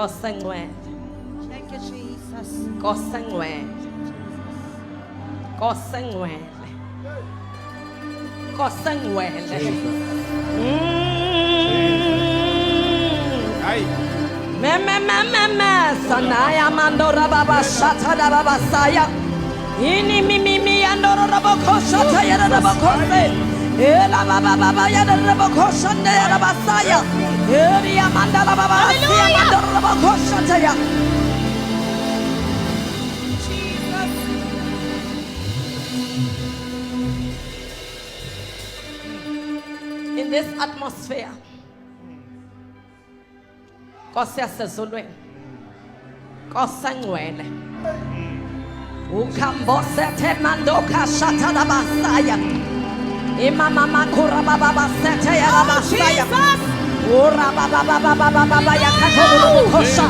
Thank you, Jesus. Sanaya mandora baba shata da baba saya. Ini mimi andoro rabo koshata ya rabo kose. Ela baba baba ya rabo koshande ya rabo saya. Eri amanda la baba ya mandoro rabo koshata ya. In this atmosphere, Kosia sezulwe, Kosangwele, Ukambose temando kashata da basaya, Imama makura baba sete ya la basaya, Ura baba baba ya katolu kosha,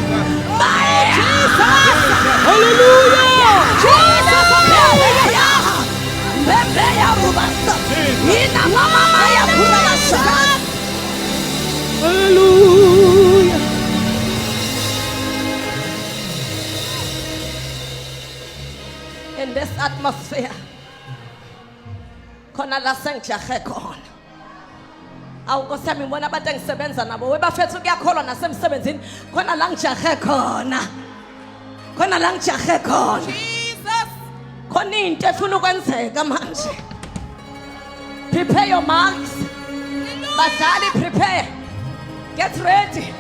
Jesus, Hallelujah, Jesus, Bebe ya rubasa, Ina mama ya kurabasha, Hallelujah. In this atmosphere, kona la sanctuary khona. Awukosami ngibona abantu engisebenza nabo webafethu kuyakholwa nasemsebenzini khona la ngijahe khona. Khona la ngijahe khona. Jesus. Khona into efuna ukwenzeka manje. Prepare your minds. Badali, prepare. Get ready.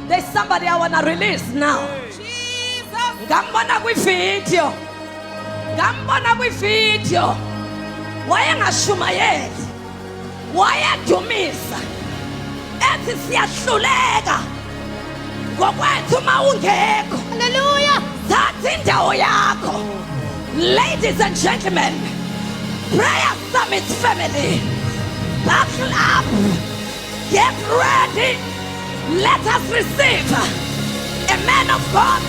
There's somebody I want to release now. Jesus. Ngambona kwi-video. Ngambona kwi-video wayengashumayeli wayedumisa ethi siyahluleka ngokwethu mawungekho. Hallelujah. Thatha indawo yakho. Ladies and gentlemen, Prayer Summit family, buckle up, get ready. Let us receive a man of God,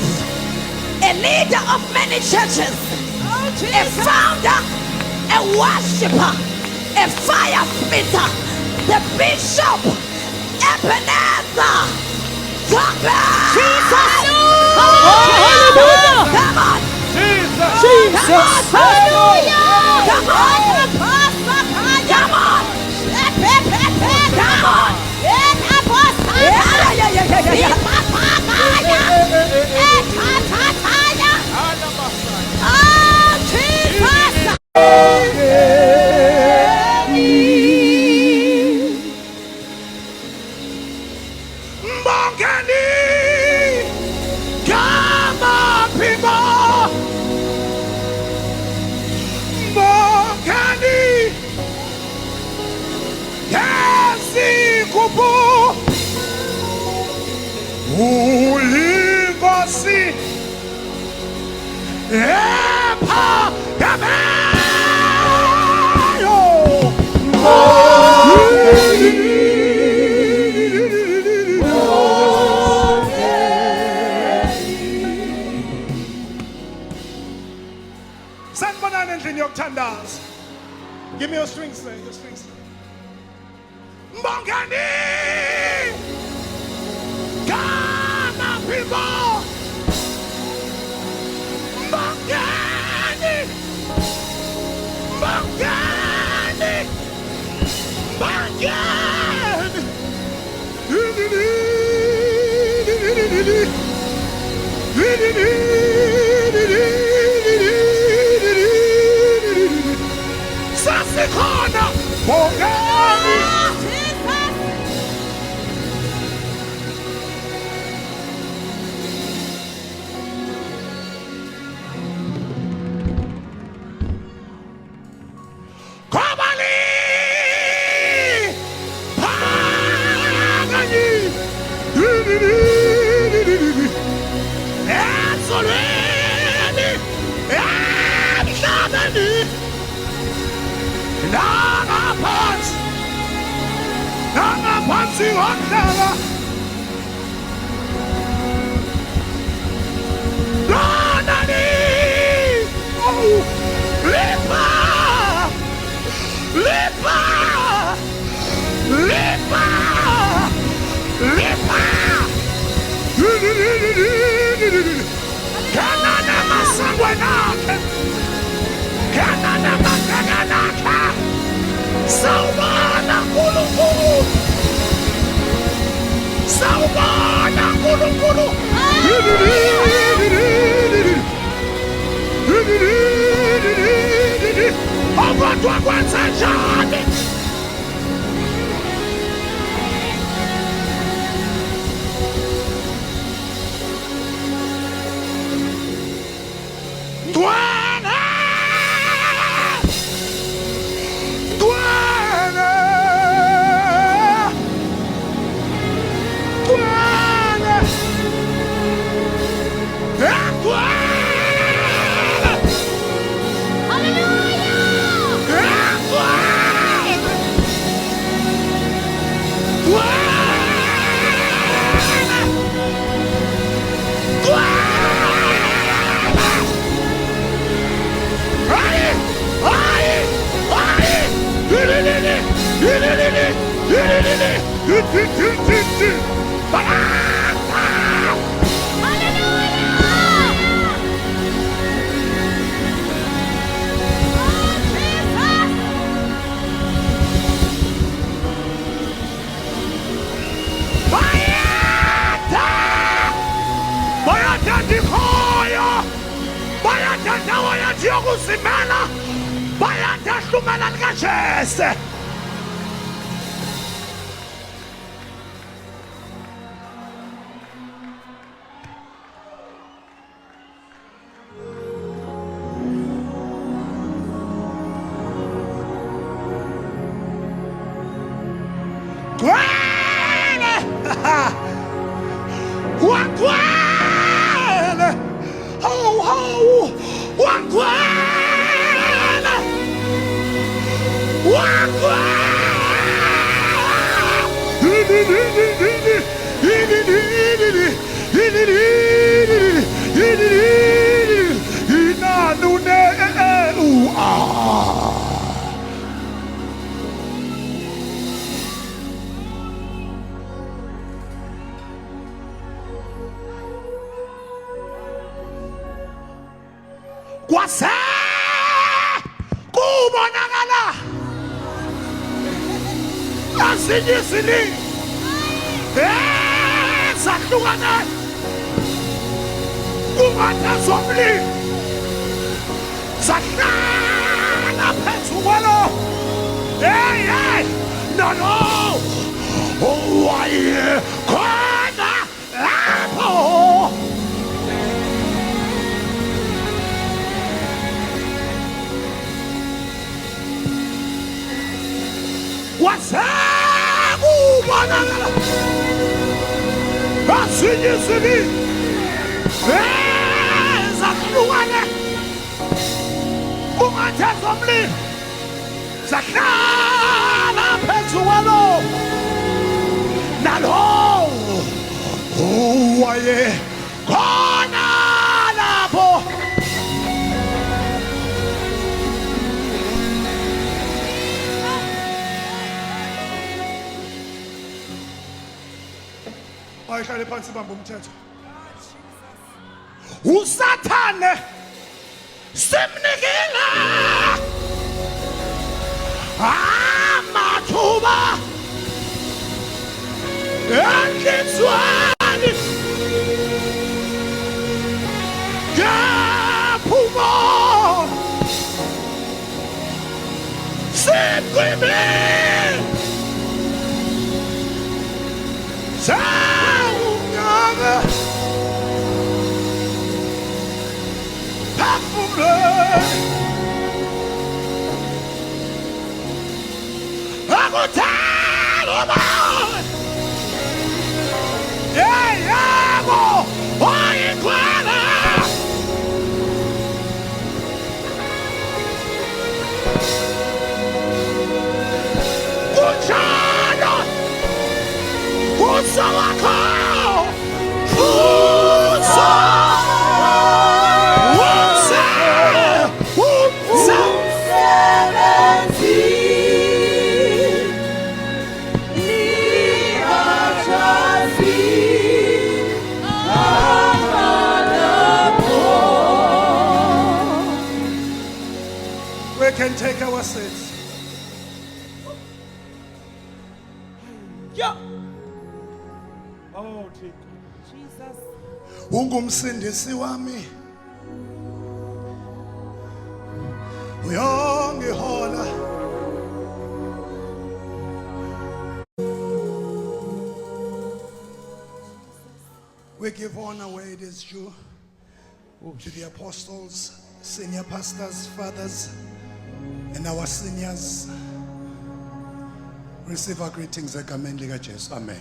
a leader of many churches, a founder, a worshiper, a fire spitter, the bishop, Ebenezer. Come on! Jesus! Hallelujah! Come on! Jesus! Come on! Hallelujah! Come on! Come on! Come on! Ulingosi epa kamayo sanibonani endlini yokuthandaza. Give me your string slay, your string slay. Mbongani Kama people, Mbongani, Mbongani, Mbongani. Sasikona, Mbongani. Lipa! Sawubona nkulunkulu. Sawubona nkulunkulu. Kodwa kwenza njani? Dwele! Dwele! Dwele! Dwele! Yokusimela bayandahlumela likaJese. Gwele! Wagwele! Ho ho! Wagwele! Kwase kubonakala asinyisini zahlukane kungathazomli zahlala phezu kwalo hey no owaye khona lapho wasakubonakala asinyisini zahlukane kungathazomlilo zahlala phezu kwalo nalo owaye khona lapho ayihlale phansi bamba umthetho usathane simnikela amathuba enhlizweni yaphuma siqime We can take our seats. Oh, Thixo. Jesus. Ungumsindisi wami. Uyongihola. We give honor where it is due to the apostles, senior pastors, fathers, and our seniors. Receive our greetings egameni lika Jesu. Amen.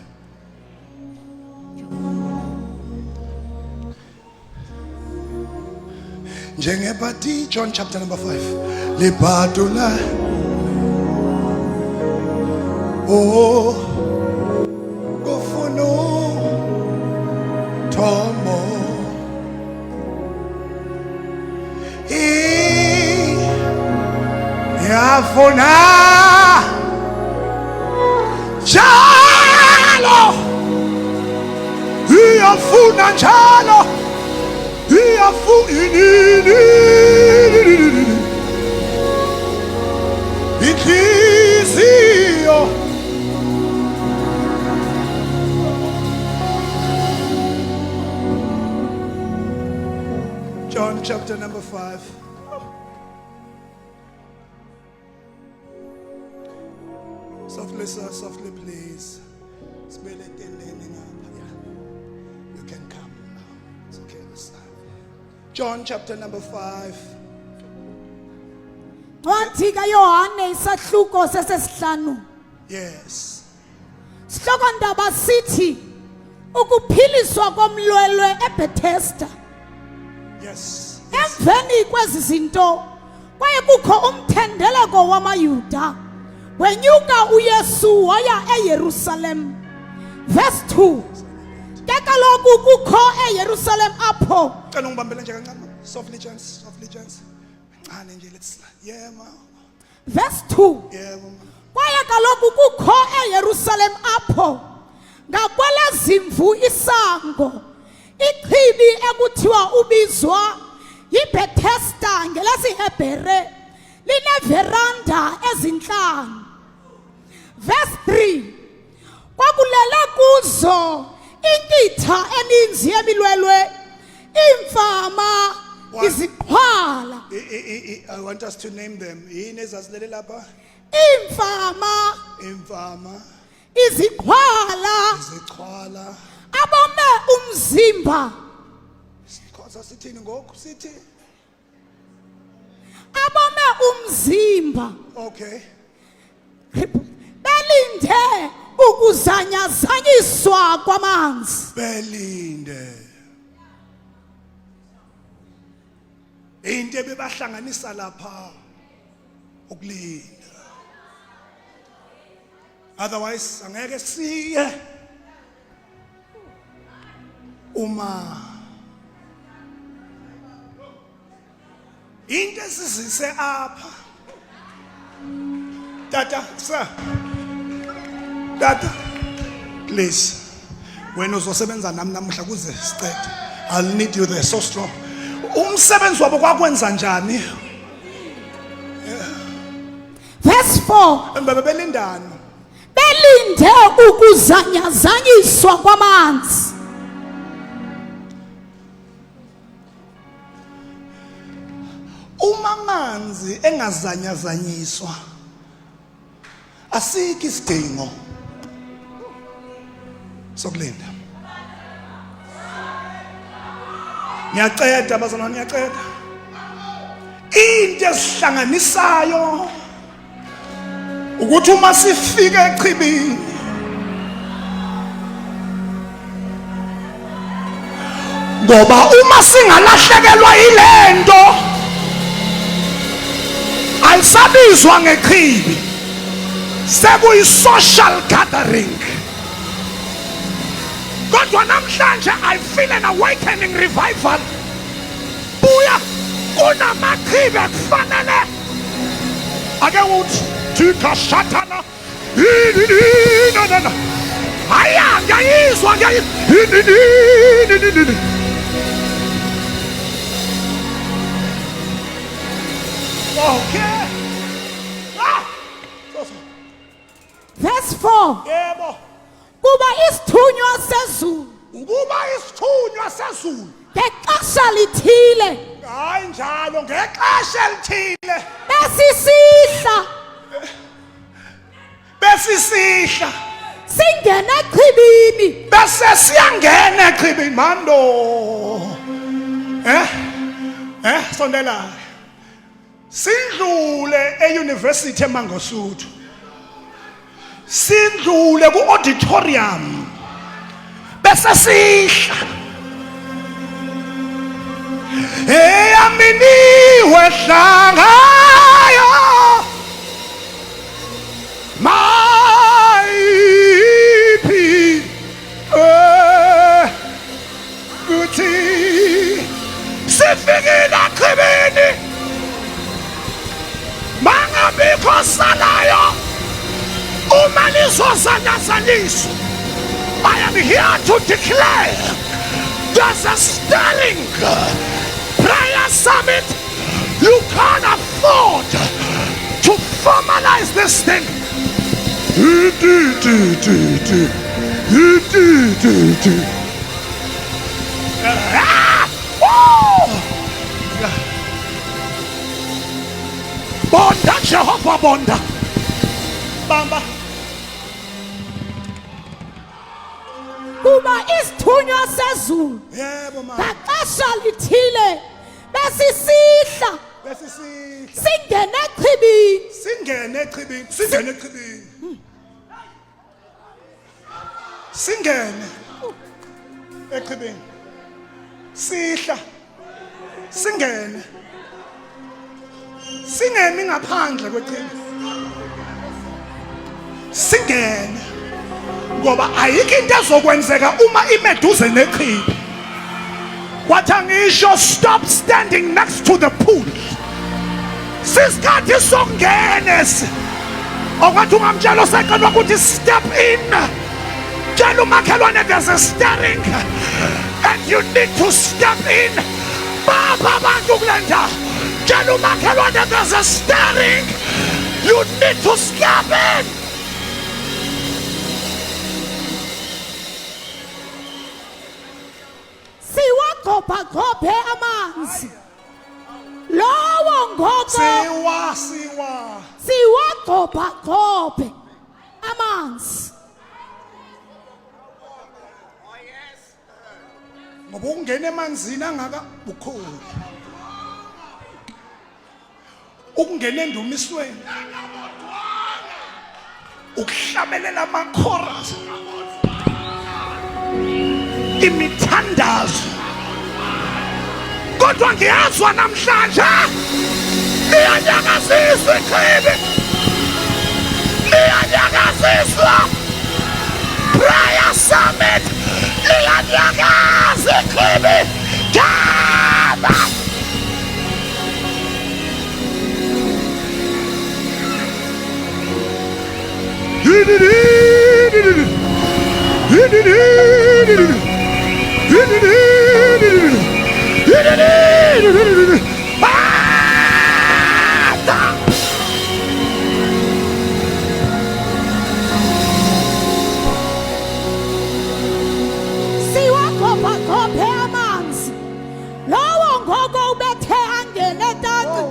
Njengebhadi, John chapter number 5. Libhadula. Oh, kufunu tomo. Yafuna njalo. Yafuna njalo. Inhliziyo John chapter number 5. Softly, sir, softly, please. Spell it in the ending up. You can come now. It's okay this time. John chapter number 5. Ncwadi kaYohane isahluko sesesihlanu. Yes. Sihloko ndaba sithi ukuphiliswa komlwelwe eBethesda. Yes. Emveni kwezi zinto kwaye kukho umthendeleko wamaYuda. Wenyuka uYesu waya eYerusalem. Verse 2. Ke kaloku kukho eYerusalem apho. Cela ungibambele nje kancane. Softly chance, softly chance. Kancane nje let's. Yeah, ma. Verse 2. Yeah, mama. Kwaye kaloku kukho eYerusalem apho ngakwelezimvu isango ichibi ekuthiwa ubizwa yiBethesda ngelesiHebhere lineveranda ezinhlanu. Verse 3. Kwakulele kuzo inkitha eninzi yemilwelwe imfama iziqhwala. I want us to name them. Yini ezasilele lapha? Imfama iziqhwala. abome umzimba. Khoza sithini ngoku sithi? Abome umzimba. Okay. Belinde ukuzanyazanyiswa kwamanzi. Belinde. Into ebebahlanganisa lapha ukulinda. Otherwise angeke siye uma into esizise apha. Tata, sir. Tata, please. Wena uzosebenza nami namuhla kuze sicede. I'll need you there so strong. Umsebenzi wabo kwakwenza njani? Verse 4. Belindani. Belinde ukuzanyazanyiswa kwamanzi. Uma amanzi engazanyazanyiswa asikho isidingo sokulinda. Ngiyaceda bazalwane, ngiyaceda. Into esihlanganisayo ukuthi uma sifika echibini ngoba uma singalahlekelwa ilento ayisabizwa ngechibi, sekuyi social gathering. Kodwa namhlanje I feel an awakening revival. Buya kunamachibi akufanele ake uthi thika shatana haya ngiyizwa okay. Verse 4. Yebo. Kuba isithunywa sezulu kuba isithunywa sezulu ngexesha lithile hayi njalo ngexesha elithile besisihla singene echibini bese siyangena echibini mando sondela sindlule euniversity eMangosuthu sindlule ku-auditorium bese sihla eyaminiwe hlangayo mayiphi kuthi sifikile echibini mangabikho salayo uma lizozanazaliswa I am here to declare there's a sterling prayer summit. You can't afford to formalize this thing. Bonda Jehovah bonda. Bamba. kuba isithunywa sezulu Yebo mama. ngexesha lithile besisihla singene echibini Singene echibini. Singene echibini. Sihla. Singene ngaphandle kwechibi. Singene ngoba ayikho into ezokwenzeka uma imeduze nechibi. Wathi angisho stop standing next to the pool. Sisikhathi sokungena okwathi ungamtshela oseqala ukuthi step in. Tshela umakhelwane there's a stirring and you need to step in. Baba abantu kulenda. Tshela umakhelwane there's a stirring. You need to step in. siwagobhagobhe amanzi lowo ngoko siwagobhagobhe amanzi ngoba ungena emanzini angaka bukhulu ukungena endumisweni ukuhlabelela ama-chorus imithandazo kodwa ngiyazwa namhlanje liyanyakaziswa ichibi liyanyakaziswa prayer summit liyanyakaza ichibi jaba siwagobhagobhe amanzi lowo ngoko ubethe angene etanci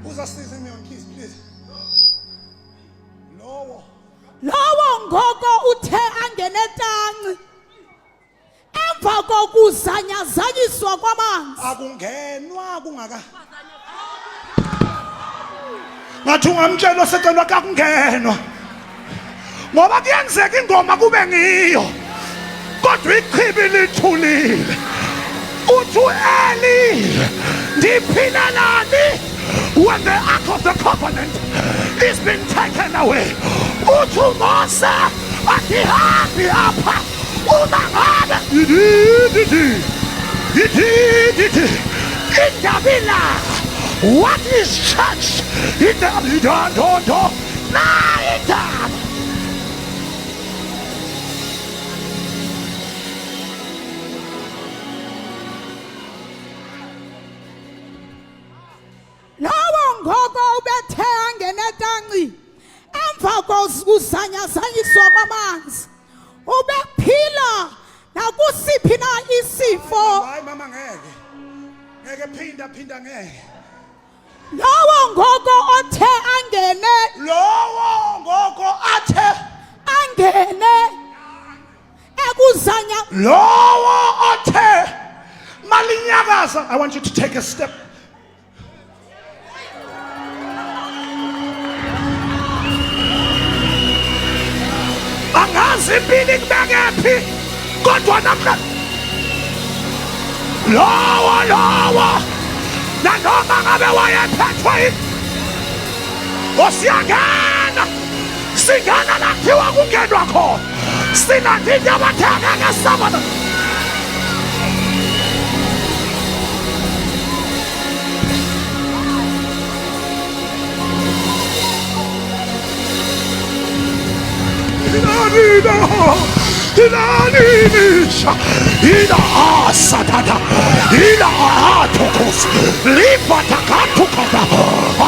uzasiza me on keys please lowo ngoko uthe angene etanci emva kokuzanyazanyiswa kwamanzi akungenwa kungaka ngathi ungamtshela osecelwa kakungenwa ngoba kuyenzeka ingoma kube ngiyo kodwa ichibi lithulile uthi Eli ndiphilalani when the ark of the covenant is being taken away uthi Mose akihambi apha uma ngabe indabila what is church in the indaba lowo ngoko ubethe angene etanci emva kokuzanyazanyiswa kwamanzi ubephila isifo. Hayi mama ngeke. Ngeke phinda ngeke. Lowo ngoko othe angene Lowo ngoko athe angene ekuzanya lowo othe malinyakaza. I want you to take a step. Angazi impilo ikubekephi kodwa namhla lowo nanoma ngabe wayephethwe osiyangena singena la kuthiwa kungenwa khona sinandini yabathenga ngesabata. Ila asatata ila atokus lipata katukata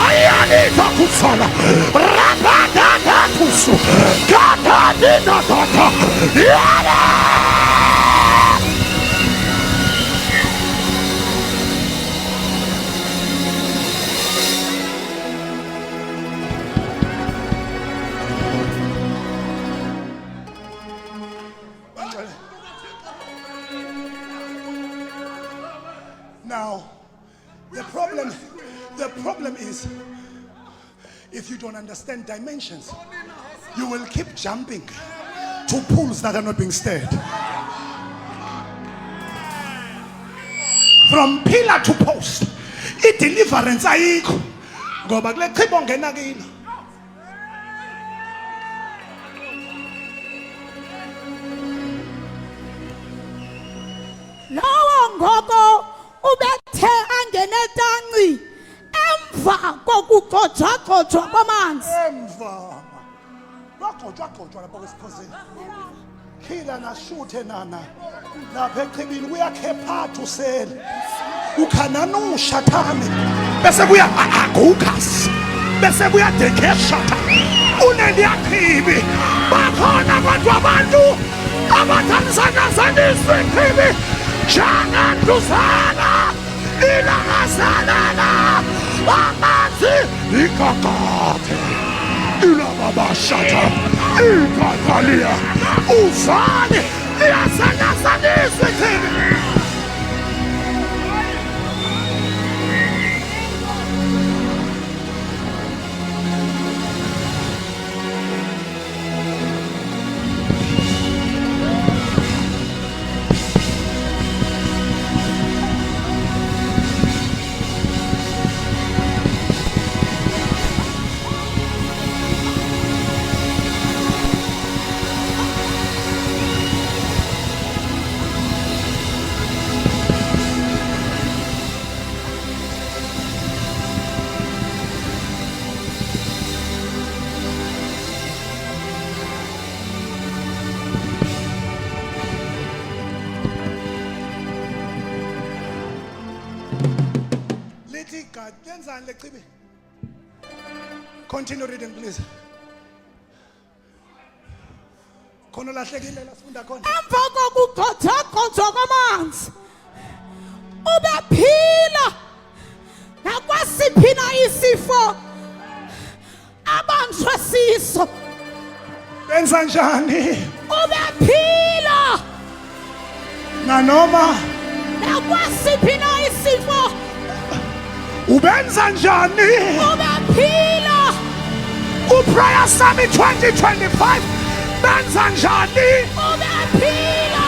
ayanita kusala rapata kusu kata dina tata yala. Now, the problem is, if you don't understand dimensions, you will keep jumping to pools that are not being stirred. From pillar to post, deliverance ayikho ngoba kule chibo ngena kilo. lowo ngoko ubethe angene etanci emva kokugxojwa kwamanzi. Emva kwagxojwa lapha kwesikhosini khila nashuthe nana lapha echibini kuyakhephatha usele ukhananusha thami bese kuya agukas bese kuya dekeshata uneliyachibi bakhona abantu abathanizanazanisa ichibi njenganduzana ilangazalana amanzi ikakade ilababashata ikakalia uzani liyazanazanisa ichibi. Continue reading, please. Khona lahlekile lasifunda khona. Emva kokugxojwa kwamanzi ubephila nakwasiphi na isifo abanjwe siso. Benza njani? Ubephila Nanoma nakwasiphi na isifo ubenza njani? ubephila Prayer Summit 2025 benza njani? ubephila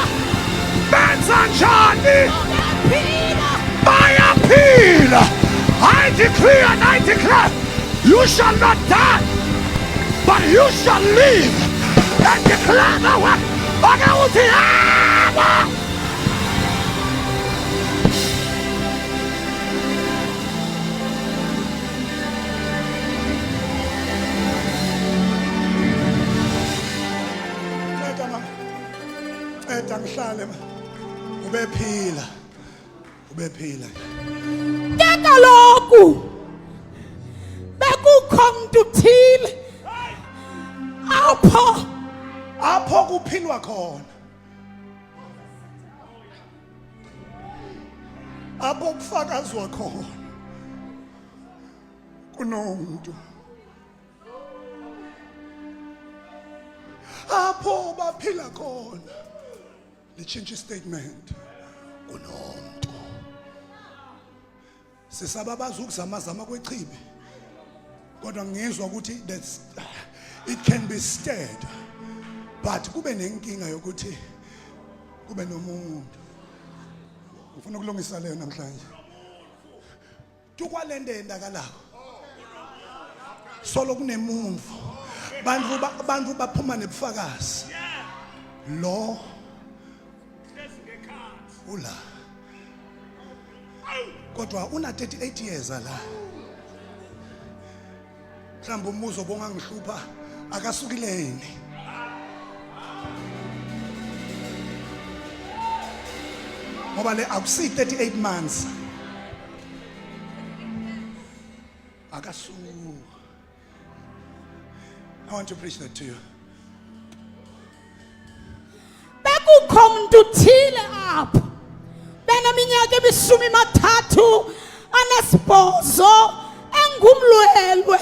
Benza njani? ubephila Bayaphila. I decree and I declare, you shall not die, but you shall live and declare the word. Ngihlale ubephila kaloku bekukho mntu uthile apho kuphilwa khona. apho kufakazwa khona kunomuntu, apho baphila khona lichintshe statement kunomuntu. Sisababaza ukuzamazama kwechibi, kodwa ngizwa ukuthi it can be stirred, but kube nenkinga yokuthi kube nomuntu. Ngifuna ukulungisa leyo namhlanje. Tukwalende endakalako solo kunemuntu, bantu baphuma nebufakazi lo ula, kodwa una 38 years la. Mhlawumbe umuzo bongangihlupha akasukileni. Ngoba le akusi 38 months akasu. I want to preach that to you. Bekukho umuntu uthile apha beneminyaka ebisumi mathathu anesibhozo engumlwelwe.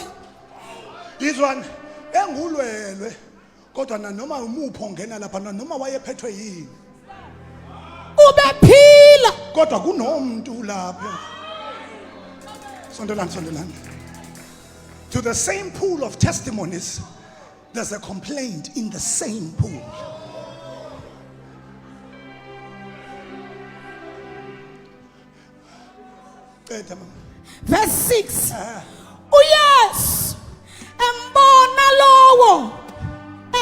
Izwana engulwelwe, kodwa noma umupho ongena lapha noma wayephethwe yini, Ubephila. kodwa kunomuntu lapha. Sondelani. To the same pool of testimonies, there's a complaint in the same pool. Verse 6. Uyesu embona lowo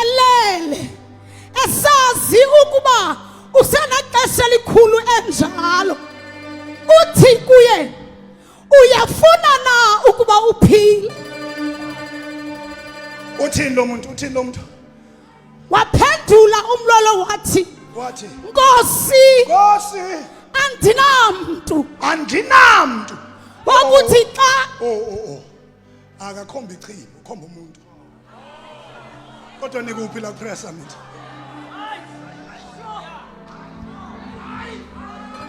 elele esazi ukuba usenexesha elikhulu enjalo. Uthi kuye, uyafuna na ukuba uphile? Uthini lo muntu? Waphendula umlolo wathi, Wathi, Nkosi, andinamntu wokuthi xa akakhomba ichibi, ukhomba umuntu. Kodwa nikuphi la prayer summit?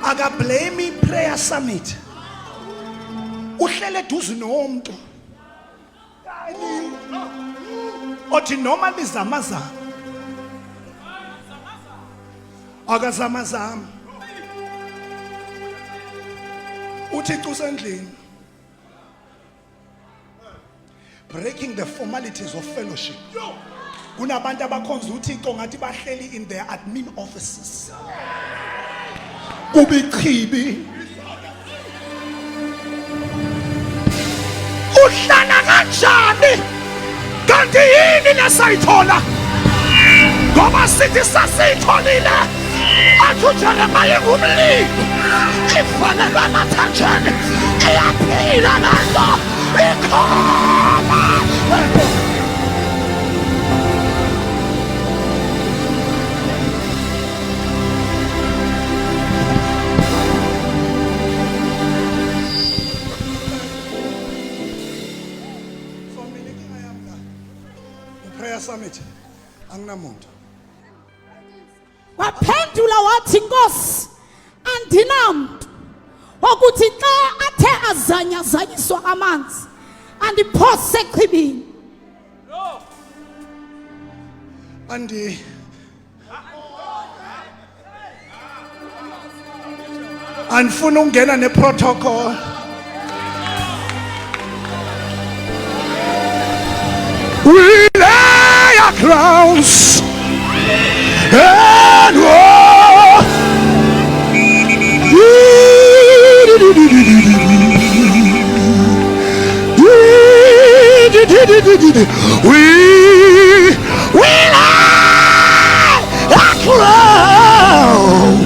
Aka blame prayer summit. Uhlele eduze nomuntu. Othi noma lizamazama. Akazamazama. Uthixo usendlini. Breaking the formalities of fellowship. Kunabantu abakhonza uThixo ngathi bahleli in their admin offices. Kubichibi. Uhlala kanjani? Kanti yini lesayithola? Ngoba sithi sasitholile. Athu Jeremiah ngumlimi. Ifanelwe amathanjeni. Iyaphila nazo. Ikhona. Prayer summit anginamuntu. Waphendula wathi, Nkosi, andinamntu wokuthi xa athe azanyazanyiswa amanzi andiphose echibini. Andifuna ungena neprotocol. We lay our crowns and war. We lay our crowns.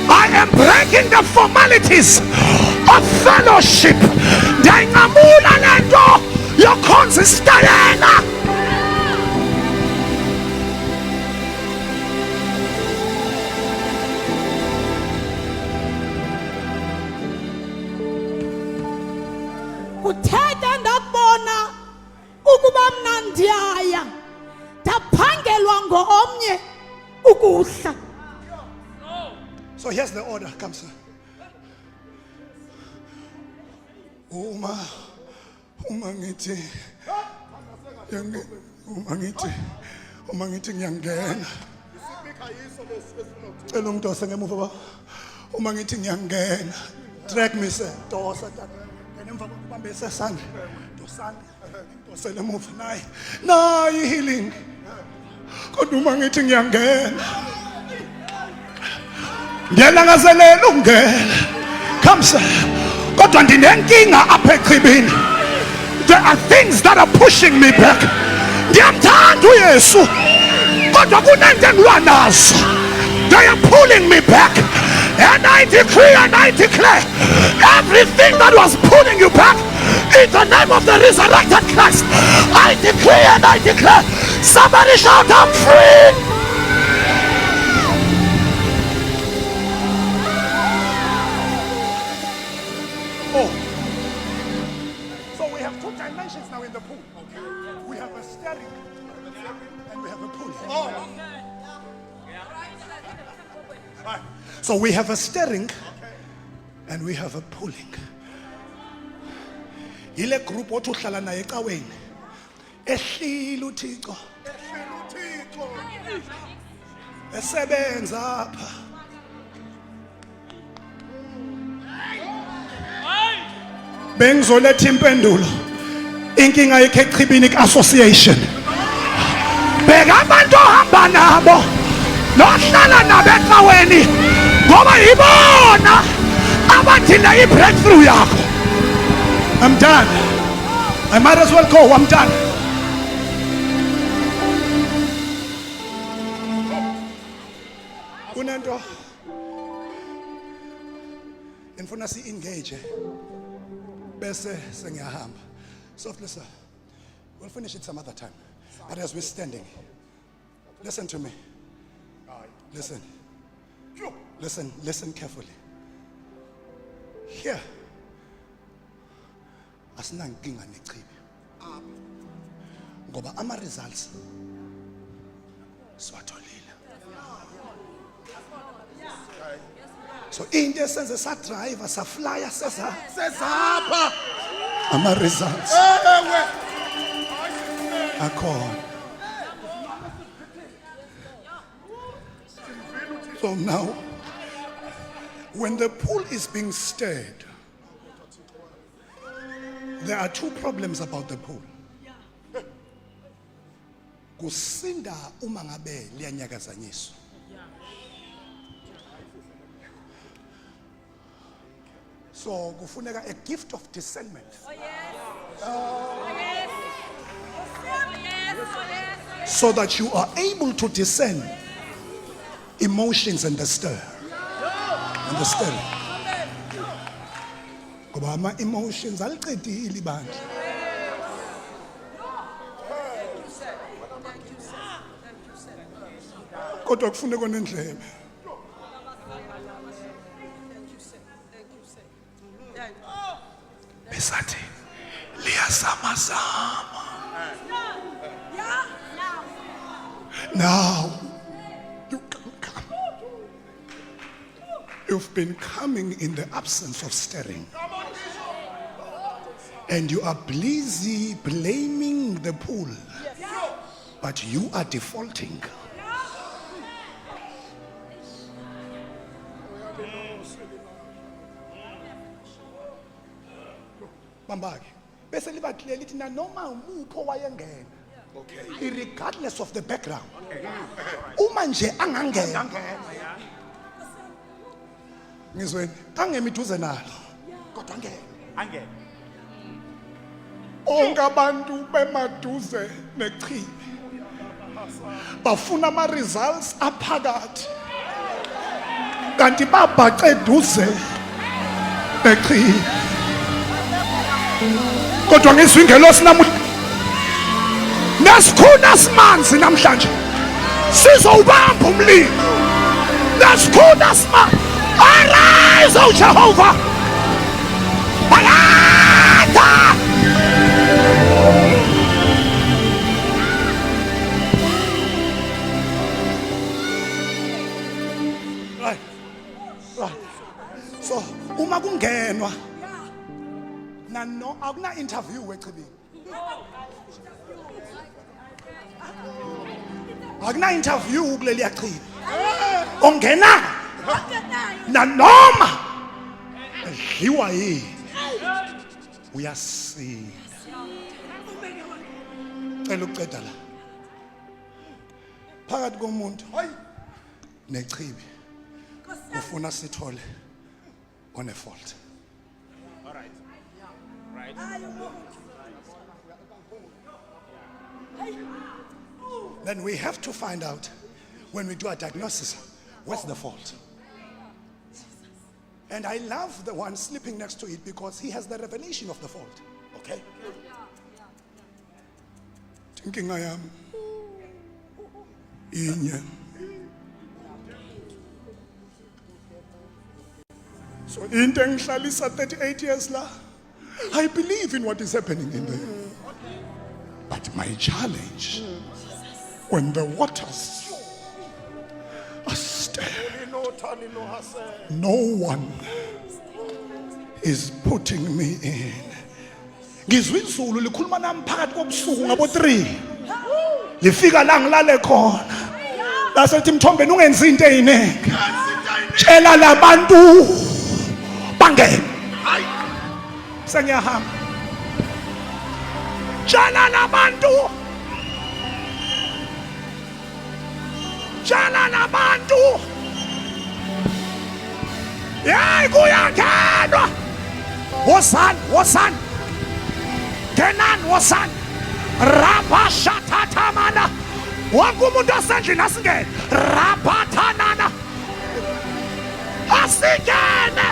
I am breaking the formalities of fellowship. Daingamula lento yokhonzistayena. Uthetha ndabona ukuba mna ndiyaya ndaphangelwa ngomnye ukuhla. So here's the order. Come, sir. Uma ngithi ngiyangena. Cela umuntu osengemuva ba. Uma ngithi ngiyangena. Drag me, sir. Dosa ngena emva kokubamba esesandla. Dosana. Dosele emuva nayi healing. Kodwa uma ngithi ngiyangena. Ngiyalangazelela ukungena. Come, sir. Kodwa ndinenkinga apha echibini. There are things that are pushing me back. Ndiyamthanda uYesu. Kodwa kunento engilwa nazo. They are pulling me back. And I decree and I declare everything that was pulling you back in the name of the resurrected Christ. I decree and I declare. Somebody shout, I'm free. Oh. So we have two dimensions now in the pool. We have a steering and we have a pulling. So we have a steering and we have a pulling. Ile group othi uhlala naye ecaweni ehlila uThixo esebenza apha bengizoletha impendulo inkinga yekhe echibini association beka abantu ohamba nabo nohlala nabo ecaweni ngoba yibona abathina i-breakthrough yakho. I'm done. I might as well go. I'm done. Kunento ngifuna si-engage bese sengiyahamba. Softly, sir. We'll finish it some other time. But as we're standing, listen to me. Listen. Listen carefully. Here. Asinankinga nechibi. Ngoba ama results siwatholile. So into esenze sa driver sa flyer sesapha ama results. Akhona. So now when the pool is being stirred, there are two problems about the pool. Kusinda uma ngabe liyanyakazanyiswa. So kufuneka a gift of discernment. So that you are able to discern emotions and the stir. And the stir. Ngoba ama emotions aliqedile ibandla. Kodwa kufuneka nendlebe. Besathi liyazamazama. Now you can come. You've been coming in the absence of stirring. And you are busy blaming the pool. But you are defaulting. Bambaki. Bese libathile lithi na noma umupho wayengena. Okay. Regardless of the background. Uma nje angangena. Ngizweni, angemi duze nalo. Kodwa angena. Onke abantu bemaduze nechibi bafuna ama results aphakathi. Kanti babhace eduze nechibi. Kodwa ngizwe ingelosi namuhla nesikhuna simanzi namhlanje sizowubamba umlilo. Nesikhuna simanzi. Arise, O Jehovah. Arise. no akuna interview wechibini akuna interview kuleli yachibi ongena nanoma edliwa yini uyasinda cela uceda la phakathi komuntu nechibi ufuna sithole on a fault. All right. Right. Then we have to find out when we do a diagnosis, what's the fault? And I love the one sleeping next to it because he has the revelation of the fault. Okay? Thinking I am inye. So into engihlalisa 38 years la, I believe in what is happening in there. But my challenge, when the waters are stirred, no one is putting me in. Ngizwe izulu likhuluma nami phakathi kobusuku ngabo 3. Lifika la ngilale khona. Lasethi Mthombeni ungenzi into eziningi. Tshela labantu bangene. Sengiyahamba. Tshela labantu. Tshela labantu. Yey kuyakhanwa. Wosan. Kenan wosan. Rabashatatamana. Wonke umuntu asendlini asingene. Rapathanana. Asingene.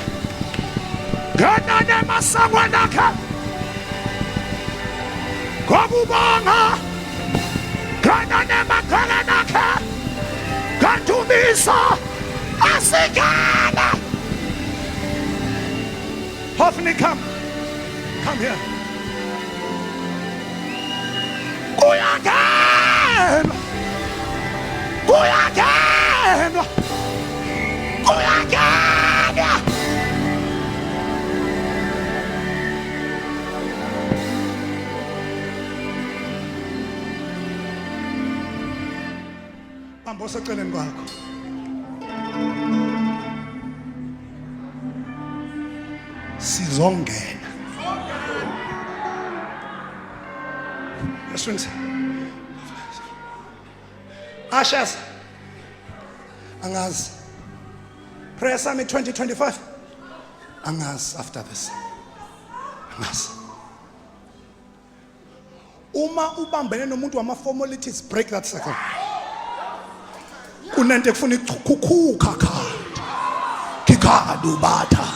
Ngenane masangweni akhe. Ngokubonga. Ngenane makhaleni akhe. Ngandumiso. Asingene. Hoffney, come here. Kuyakhanwa. Bamba oseceleni kwakho. Sizongena. Yes, Ashes. Angazi. Prayer Summit 2025. Angazi after this. Angazi. Uma ubambene nomuntu wama-formalities, break that circle. Kunento ekufuna ikhukhuka khadi. Kikhadi ubatha.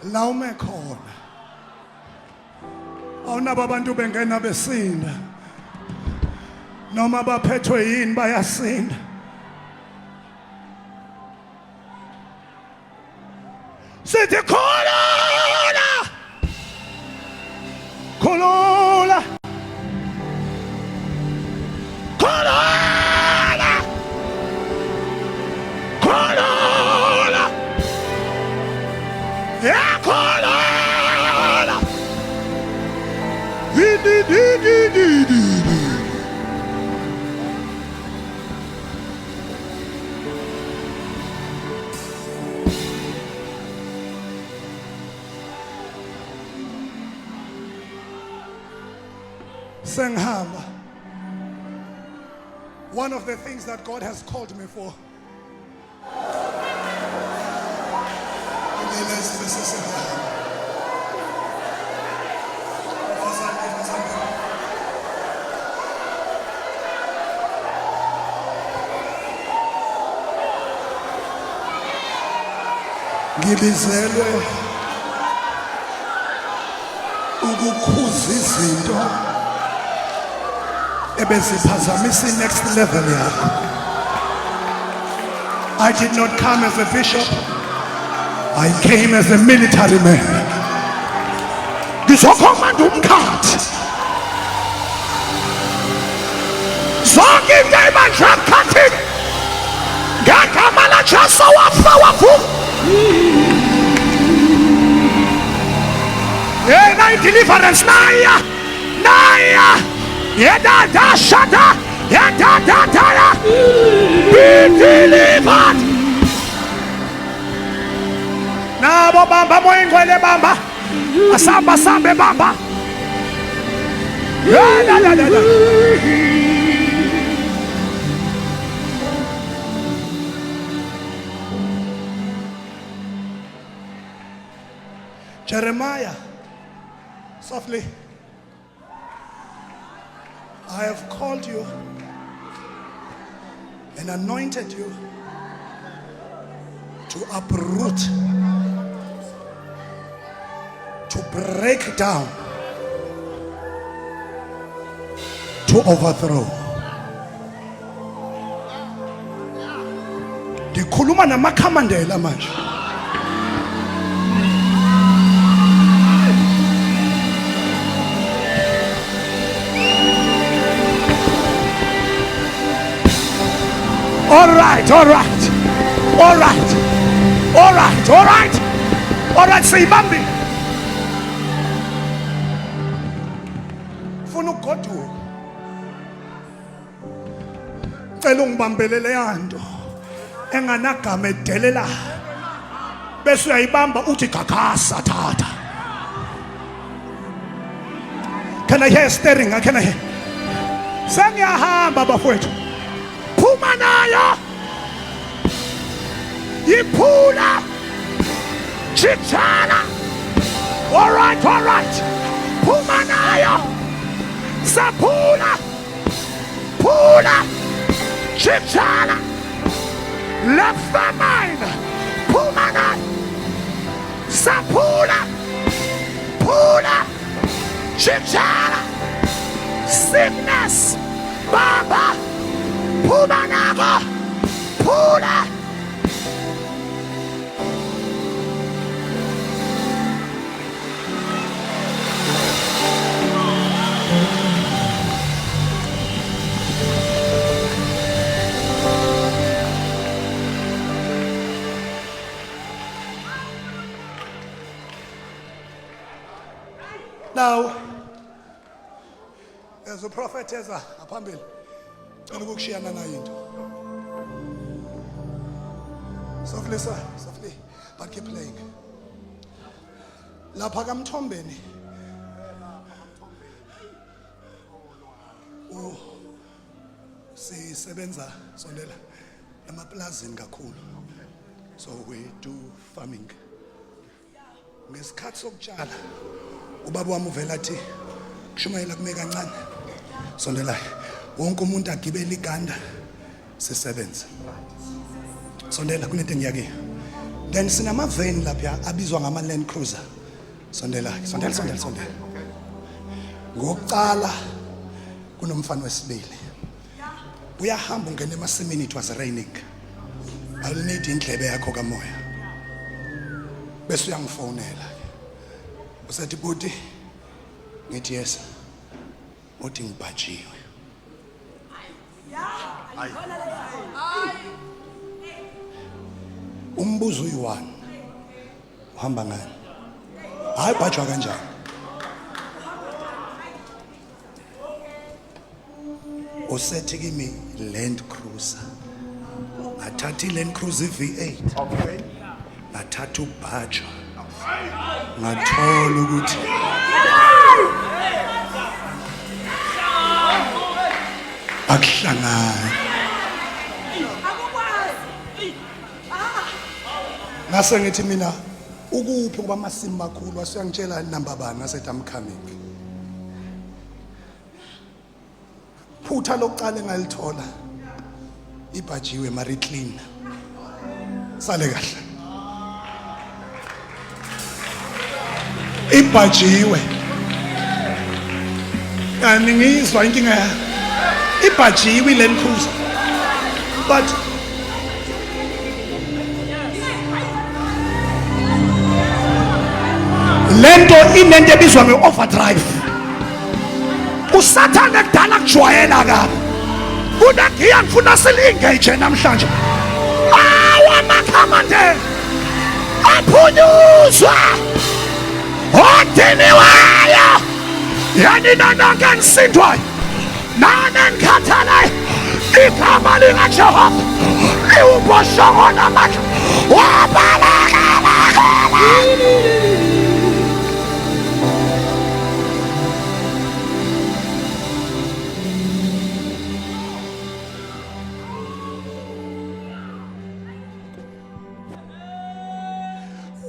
La ume khona awunabo abantu bengena besinda noma baphethwe yini bayasinda. Sithi khulula khulula khulula khulula yakhulula di. Senghamba. One of the things that God has called me for. Ngibizelwe ukukhuza izinto ebeziphazamisa next level yakho. I did not come as a bishop. I came as a military man. Ngizokhomanda umkhathi. Zonke into ebanjakhathini ngegama laJesu wafa. Yeah, na deliverance naya. Yeda shada. Yeda. Be delivered. Nabo bamba moyingwele bamba. Asamba sambe bamba. Da. Jeremiah, softly. I have called you and anointed you to uproot, to break down, to overthrow. Ndikhuluma namakhamandela manje. All right, say Bambi. Funa ugoduka. ngicela ungibambelele yanto enganagama edelela bese uyayibamba uthi gagasa tata. Can I hear steering? Can I hear? Sengiyahamba bafowethu. Phuma nayo. Yiphula. Chichala. All right. Phuma nayo. Saphula. Phula. Chichala. Left the mind. Phuma nayo. Saphula. Phula. Chichala. Sickness. Baba. Phuma nayo. Phula. Now, there's a prophetess aphambili. Cela ukushiyana nayo into. Softly, sir, softly, but keep playing. Lapha kaMthombeni. Oh, sisebenza sondela emaplazini kakhulu. So we do farming. Ngesikhathi sokutshala ubaba wami uvela athi kushumayela kume kancane sondela wonke umuntu agibele iganda sisebenza sondela kunento engiyake then sinama van lapha abizwa ngama Land Cruiser sondela ngokucala kunomfana wesibili uyahamba ungena emasimini it was raining I'll need indlebe yakho kamoya bese uyangifonela usathi buti ngithi yes uthi ngibhajiwe umbuzo uyi1 uhamba ngani hayi bhajwa kanjani usethi kimi Land Cruiser ngathatha iLand Cruiser V8 okay ngathatha ubhajwa ngathola ukuthi akuhlangana ngase ngithi mina ukuphi ngoba amasimu makhulu asiyangitshela number bani ngasethi I'm coming phutha lokucala engalithola ibhajiwe mari clean sale kahle ibhajiwe kanti ngizwa inkinga ibhajiwe iLand Cruiser but lento inento ebizwa nge-overdrive usathane kudala kujwayela kabi kunagiya ngifuna sili-engage namhlanje awamakhamande aphunyuzwa odiniweyo yanina nonke nisindwayo nanenikathalayo igama likaJehova liwuboshogo namandla wabalakala.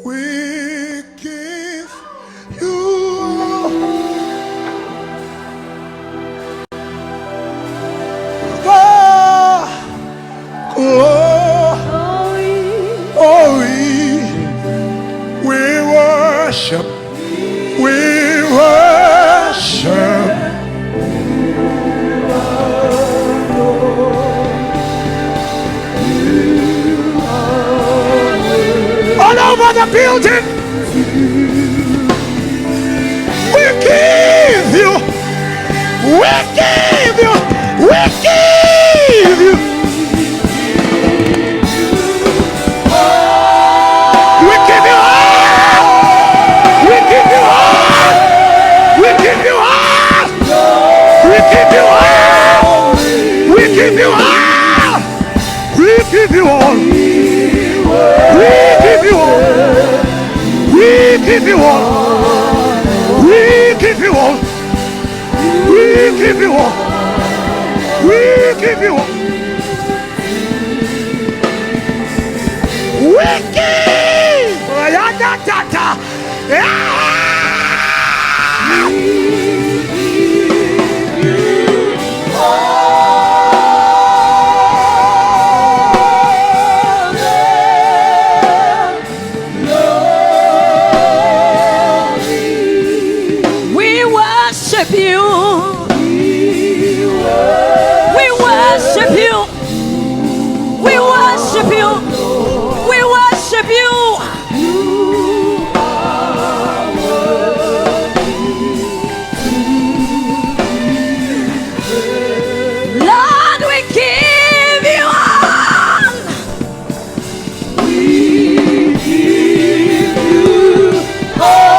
We give you glory. We worship. We worship. All over the building, we give you, we give you, we give you, we give you all, we give you all, we give you all, we give you all, we give you all. give you all. We give you all. We give you all. We give you all. We give. We worship you. We worship you. We worship you. We worship you. Lord, we give you all. We give you all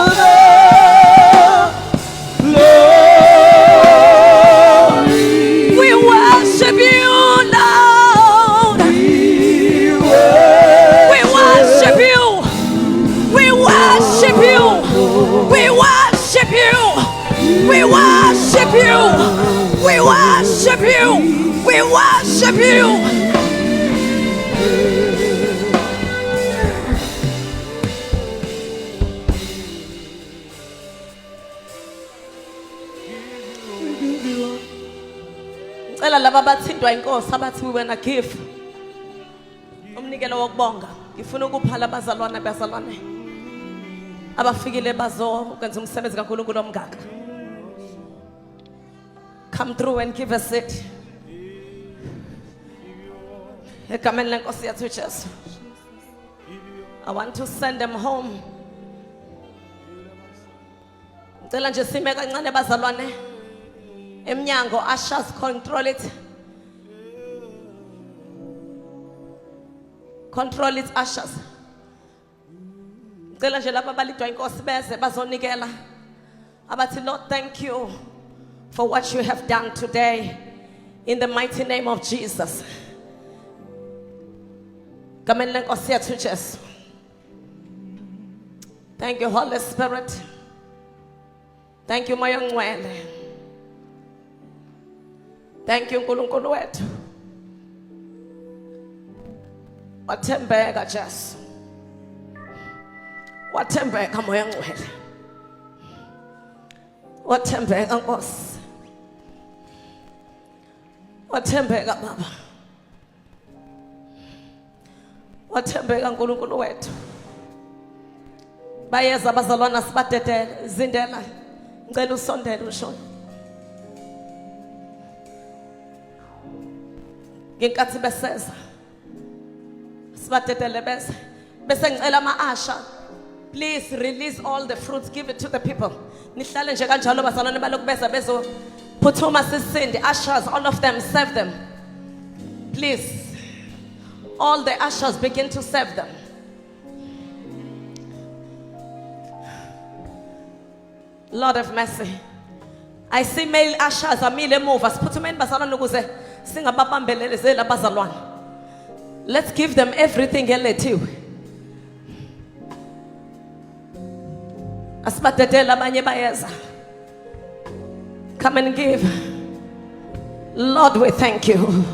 the glory. We worship you, Lord. We worship you. We worship you. We worship you. We worship you. We worship you. We worship you. Ngicela laba bathindwa inkosi abathi we wena give umnikelo wokubonga. Ngifuna ukuphala abazalwane bezalwane abafikile bazokwenza umsebenzi kaNkulunkulu omngaka. Come through and give a seat. Egameni lenkosi yethu Jesu. I want to send them home. Ngicela nje sime kancane bazalwane. Emnyango ushers, control it. Control it, ushers. Ngicela nje laba balidwa inkosi beze bazonikela. Abathi Lord, thank you for what you have done today in the mighty name of Jesus. Gameni lenkosi yethu Jesu. Thank you, Holy Spirit. Thank you, Moya Ngcwele. Thank you, Nkulunkulu wethu. Wathembeka Jesu. Wathembeka Moya Ngcwele. Wathembeka Nkosi. Wathembeka Baba. Wathembeka Nkulunkulu wethu. Bayeza abazalwana sibadedele zindela. Ngicela usondele ushona. Ngenkathi beseza sibadedele bese ngicela ama-asha, please release all the fruits, give it to the people. Nihlale nje kanjalo bazalwane balokhu beza bezophuthuma sisindi. Ushers, all of them, serve them. Please, all the ushers begin to serve them. Lord of mercy. I see male ushers amile move. Asiphuthume bazalwane ukuze singababambelelezeli abazalwane. Let's give them everything elethiwe. Asibadedele abanye bayeza. Come and give. Lord, we thank you.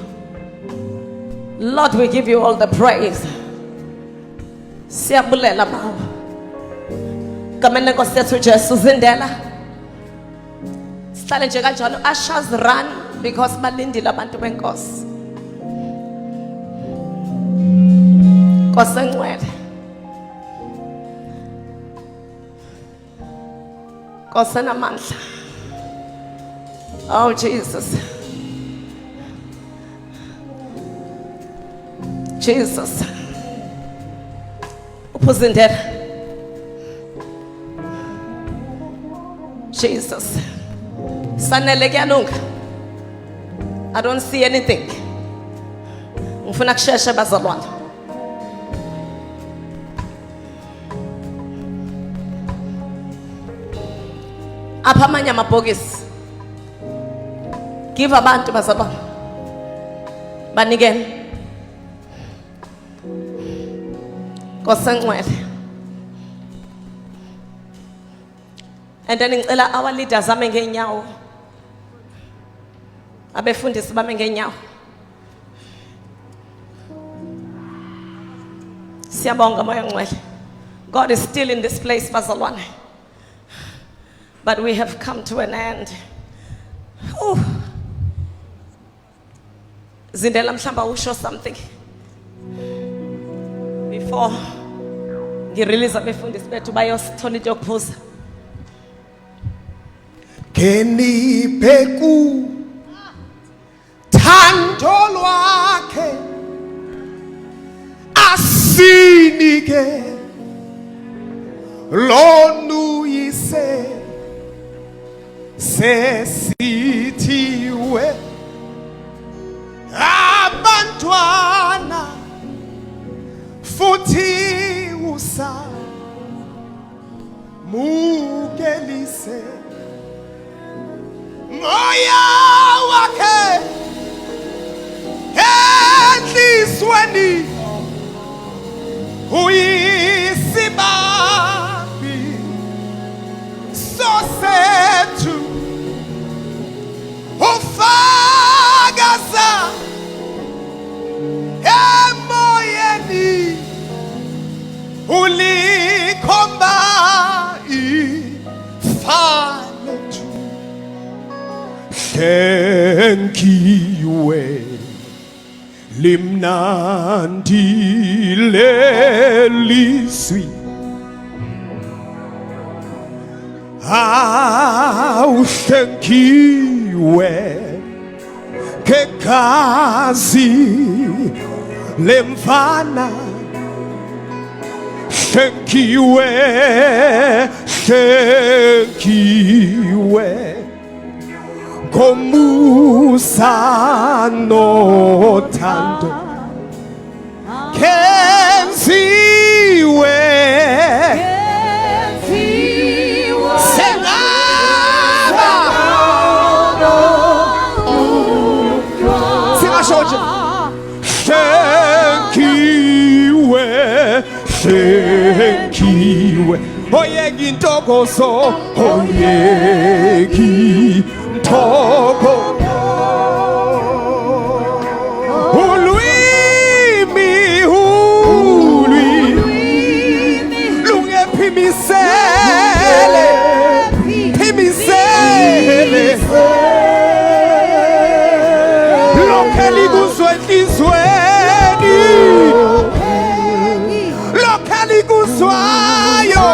Lord, we give you all the praise. Siyabulela bawo. Kamene Nkosi yethu Jesu zindela. Sihlale nje kanjalo. Ushers run because balindile abantu benkosi. Nkosi engcwele. Nkosi enamandla. Oh Jesus. Jesus. Upuzindela. Jesus. Sanele kuyalunga. I don't see anything. Ngifuna kusheshe bazalwane. Apha amanye amabhokisi. Give abantu bazalwane. Banikele. Nkosengcwele. And then ngicela our leaders ame ngeenyawo. Abefundisi bame ngeenyawo. Siyabonga moya ngcwele. God is still in this place, bazalwane. But we have come to an end. Zindela mhlamba usho something before ngirelease abefundisi bethu bayosithola into yokuphuza. Kenipheku thando lwakhe asinike lonuyise sesithiwe abantwana futhi usamukelise moya wakhe enhlisweni uyisibambi sosethu ufakaza emoyeni ulikhomba ifalethu thenkiwe limnandi leliswi awuthenkiwe kegazi lemfana thenkiwe komusa nothando kenziwe sengaba singashoje thenkiwe oyeki intokozo oyeki Toko ulwimi lunge phimisele lokheli kuzwenhlizweni lokheli kuzwayo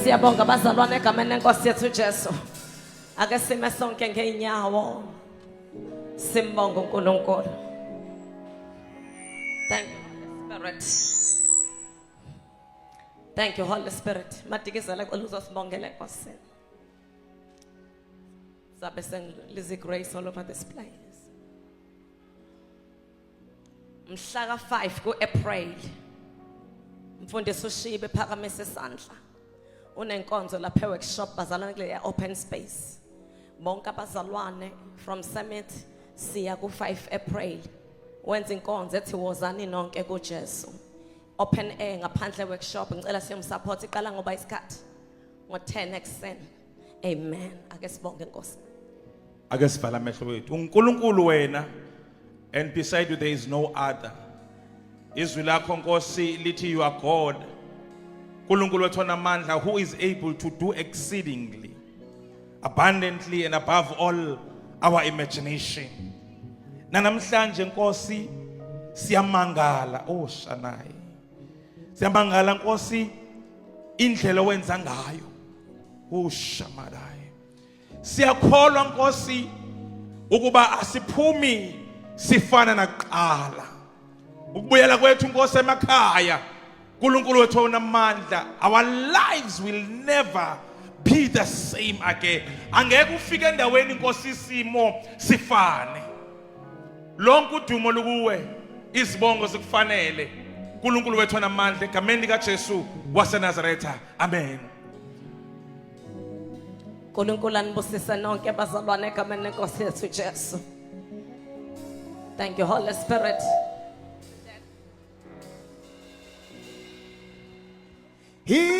Siyabonga bazalwane egameni lenkosi yethu Jesu. Ake sime sonke ngeenyawo. Simbonga uNkulunkulu. Thank you Holy Spirit. Thank you Holy Spirit. Madikizela uzosibongela enkosini. Sabe sengilize grace all over this place. Mhla ka5 kuApril. Mfundisi uShibe phakamise isandla. Unenkonzo lapha workshop bazalwane kule open space. Bonke abazalwane from Summit siya ku5 April. Wenza inkonzo ethi wozani nonke kuJesu. open air ngaphandle workshop ngicela siyomsupport iqala ngoba isikhathi ngo-10 ekuseni. Amen. Ake sibonge Nkosi. Ake sivala amehlo wethu. uNkulunkulu wena, and beside you there is no other. Izwi lakho Nkosi lithi you are God. uNkulunkulu wethu onamandla, who is able to do exceedingly abundantly and above all our imagination. Namhlanje Nkosi siyamangala Shanai. Siyamangala Nkosi indlela owenza ngayo. Shamadai. Siyakholwa Nkosi ukuba asiphumi sifana nakuqala. Ukubuyela kwethu Nkosi emakhaya. uNkulunkulu wethu onamandla, our lives will never be the same again. Angeke ufike endaweni Nkosi isimo sifane. Lonke udumo lukuwe, izibongo zikufanele. uNkulunkulu wethu onamandla egameni likaJesu waseNazaretha. Amen. uNkulunkulu anibusise nonke bazalwane egameni lenkosi yethu Jesu. Thank you Holy Spirit. He